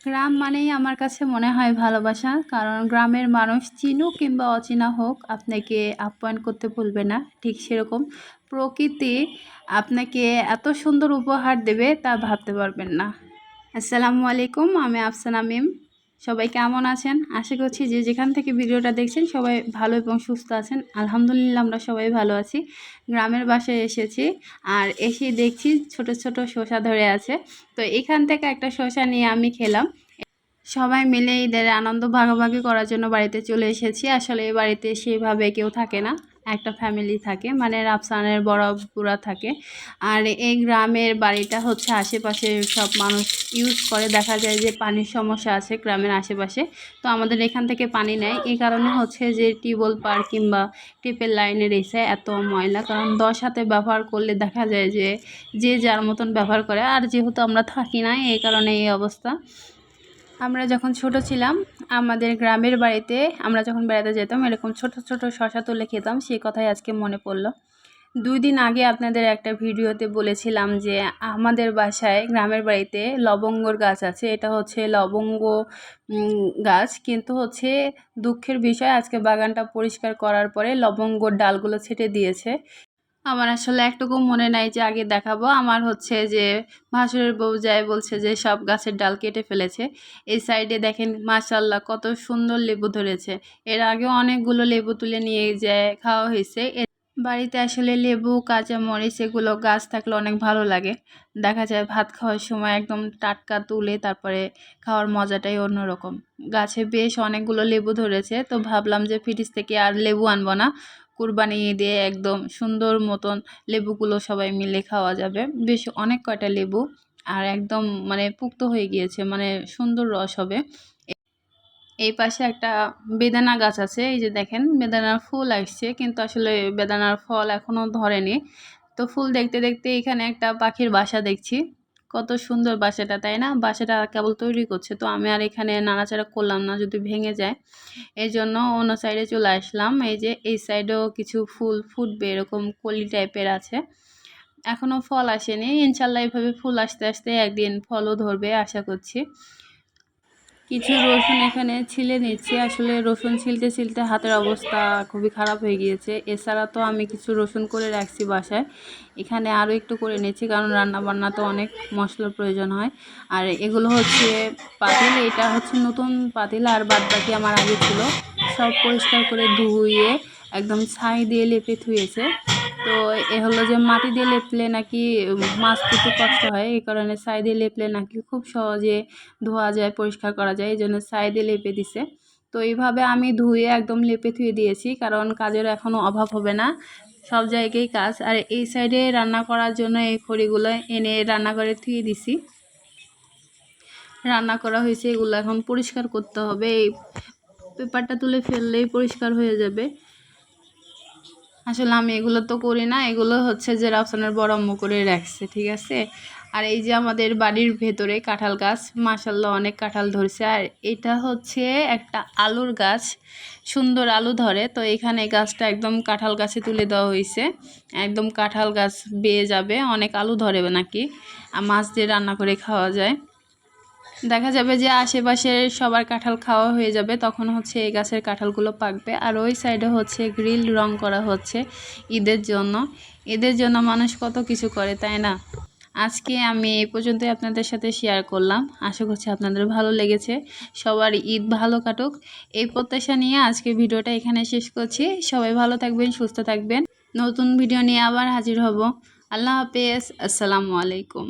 গ্রাম মানেই আমার কাছে মনে হয় ভালোবাসা। কারণ গ্রামের মানুষ চিনুক কিংবা অচেনা হোক আপনাকে আপ্যায়ন করতে ভুলবে না। ঠিক সেরকম প্রকৃতি আপনাকে এত সুন্দর উপহার দেবে তা ভাবতে পারবেন না। আসসালামু আলাইকুম, আমি আফসানা মিম। সবাই কেমন আছেন? আশা করছি যে যেখান থেকে ভিডিওটা দেখছেন সবাই ভালো এবং সুস্থ আছেন। আলহামদুলিল্লাহ আমরা সবাই ভালো আছি। গ্রামের বাসায় এসেছি, আর এসে দেখছি ছোট ছোট শসা ধরে আছে। তো এখান থেকে একটা শসা নিয়ে আমি খেলাম। সবাই মিলে ঈদের আনন্দ ভাগাভাগি করার জন্য বাড়িতে চলে এসেছি। আসলে এই বাড়িতে সেভাবে কেউ থাকে না, একটা ফ্যামিলি থাকে, মানে রাফসানের বড় পুরা থাকে। আর এই গ্রামের বাড়িটা হচ্ছে আশেপাশে সব মানুষ ইউজ করে। দেখা যায় যে পানির সমস্যা আছে গ্রামের আশেপাশে, তো আমাদের এখান থেকে পানি নেয়। এই কারণে হচ্ছে যে টিউবওয়েল পার কিংবা টিপের লাইনের এসে এত ময়লা, কারণ 10 হাতে ব্যবহার করলে দেখা যায় যে যে যার মতন ব্যবহার করে। আর যেহেতু আমরা থাকি না, এই কারণে এই অবস্থা। আমরা যখন ছোট ছিলাম, আমাদের গ্রামের বাড়িতে আমরা যখন বেড়াতে যেতাম এরকম ছোট ছোট শসা তুলে খেতাম, সেই কথাই আজকে মনে পড়লো। 2 দিন আগে আপনাদের একটা ভিডিওতে বলেছিলাম যে আমাদের বাসায় গ্রামের বাড়িতে লবঙ্গর গাছ আছে। এটা হচ্ছে লবঙ্গ গাছ, কিন্তু হচ্ছে দুঃখের বিষয় আজকে বাগানটা পরিষ্কার করার পরে লবঙ্গর ডালগুলো ছেটে দিয়েছে। আমার আসলে একটুকু মনে নাই যে আগে দেখাবো। আমার হচ্ছে যে ভাসুরের বউ যায় বলছে যে সব গাছের ডাল কেটে ফেলেছে। এই সাইডে দেখেন মাশাআল্লাহ কত সুন্দর লেবু ধরেছে। এর আগেও অনেকগুলো লেবু তুলে নিয়ে যায় খাওয়া হয়েছে। বাড়িতে আসলে লেবু, কাঁচা মরিচ এগুলো গাছ থাকলে অনেক ভালো লাগে। দেখা যায় ভাত খাওয়ার সময় একদম টাটকা তুলে তারপরে খাওয়ার মজাটাই অন্যরকম। গাছে বেশ অনেকগুলো লেবু ধরেছে, তো ভাবলাম যে ফ্রিজ থেকে আর লেবু আনবো না, কুরবানি ঈদে একদম সুন্দর মতন লেবুগুলো সবাই মিলে খাওয়া যাবে। বেশ অনেক কয়টা লেবু, আর একদম মানে পুক্ত হয়ে গিয়েছে, মানে সুন্দর রস হবে। এই পাশে একটা বেদানা গাছ আছে, এই যে দেখেন বেদানার ফুল আসছে, কিন্তু আসলে বেদানার ফল এখনো ধরেনি। তো ফুল দেখতে দেখতে এখানে একটা পাখির বাসা দেখছি। কত সুন্দর বাসাটা, তাই না? বাসাটা কেবল তৈরি করছে, তো আমি আর এখানে নাড়াচাড়া করলাম না, যদি ভেঙে যায়। এই জন্য অন্য সাইডে চলে আসলাম। এই যে এই সাইডেও কিছু ফুল ফুটবে, এরকম কলি টাইপের আছে। এখনো ফল আসেনি, ইনশাল্লাহ এভাবে ফুল আসতে আসতে একদিন ফলও ধরবে আশা করছি। কিছু রসুন এখানে ছিলে নিচ্ছি। আসলে রসুন ছিলতে ছিলতে হাতের অবস্থা খুবই খারাপ হয়ে গিয়েছে। এছাড়া তো আমি কিছু রসুন করে রাখছি বাসায়, এখানে আরও একটু করে নিচ্ছি, কারণ রান্নাবান্না তো অনেক মশলার প্রয়োজন হয়। আর এগুলো হচ্ছে পাতিল, এটা হচ্ছে নতুন পাতিল, আর বাদ বাকি আমার আগে ছিল। সব পরিষ্কার করে ধুয়ে একদম ছাই দিয়ে লেপে ধুয়েছে। তো এ হলো যে মাটি দিয়ে লেপলে নাকি মাছ ধুতে কষ্ট হয়, এই কারণে ছাই দিয়ে লেপলে নাকি খুব সহজে ধোয়া যায়, পরিষ্কার করা যায়, এই জন্য ছাই দিয়ে লেপে দিছে। তো এইভাবে আমি ধুয়ে একদম লেপে ধুয়ে দিয়েছি, কারণ কাজের এখনও অভাব হবে না, সব জায়গায় কাজ। আর এই সাইডে রান্না করার জন্য এই খড়িগুলো এনে রান্নাঘরে ধুয়ে দিছি। রান্না করা হয়েছে, এগুলো এখন পরিষ্কার করতে হবে। এই পেপারটা তুলে ফেললেই পরিষ্কার হয়ে যাবে। আসলে আমি এগুলো তো করি না, এগুলো হচ্ছে যে রাফসানের বড় আম্মু করে রাখছে, ঠিক আছে। আর এই যে আমাদের বাড়ির ভেতরে কাঁঠাল গাছ, মাশাল্লাহ অনেক কাঁঠাল ধরছে। আর এটা হচ্ছে একটা আলুর গাছ, সুন্দর আলু ধরে। তো এখানে গাছটা একদম কাঁঠাল গাছে তুলে দেওয়া হয়েছে, একদম কাঁঠাল গাছ বেয়ে যাবে, অনেক আলু ধরে নাকি, আর মাছ দিয়ে রান্না করে খাওয়া যায়। দেখা যাবে যে আশেপাশের সবার কাঁঠাল খাওয়া হয়ে যাবে, তখন হচ্ছে এই গাছের কাঁঠালগুলো পাকবে। আর ওই সাইডে হচ্ছে গ্রিল রং করা হচ্ছে ঈদের জন্য। ঈদের জন্য মানুষ কত কিছু করে, তাই না? আজকে আমি এই পর্যন্তই আপনাদের সাথে শেয়ার করলাম। আশা করছি আপনাদের ভালো লেগেছে। সবার ঈদ ভালো কাটুক, এই প্রত্যাশা নিয়ে আজকে ভিডিওটা এখানে শেষ করছি। সবাই ভালো থাকবেন, সুস্থ থাকবেন। নতুন ভিডিও নিয়ে আবার হাজির হব। আল্লাহ হাফেজ, আসসালামু আলাইকুম।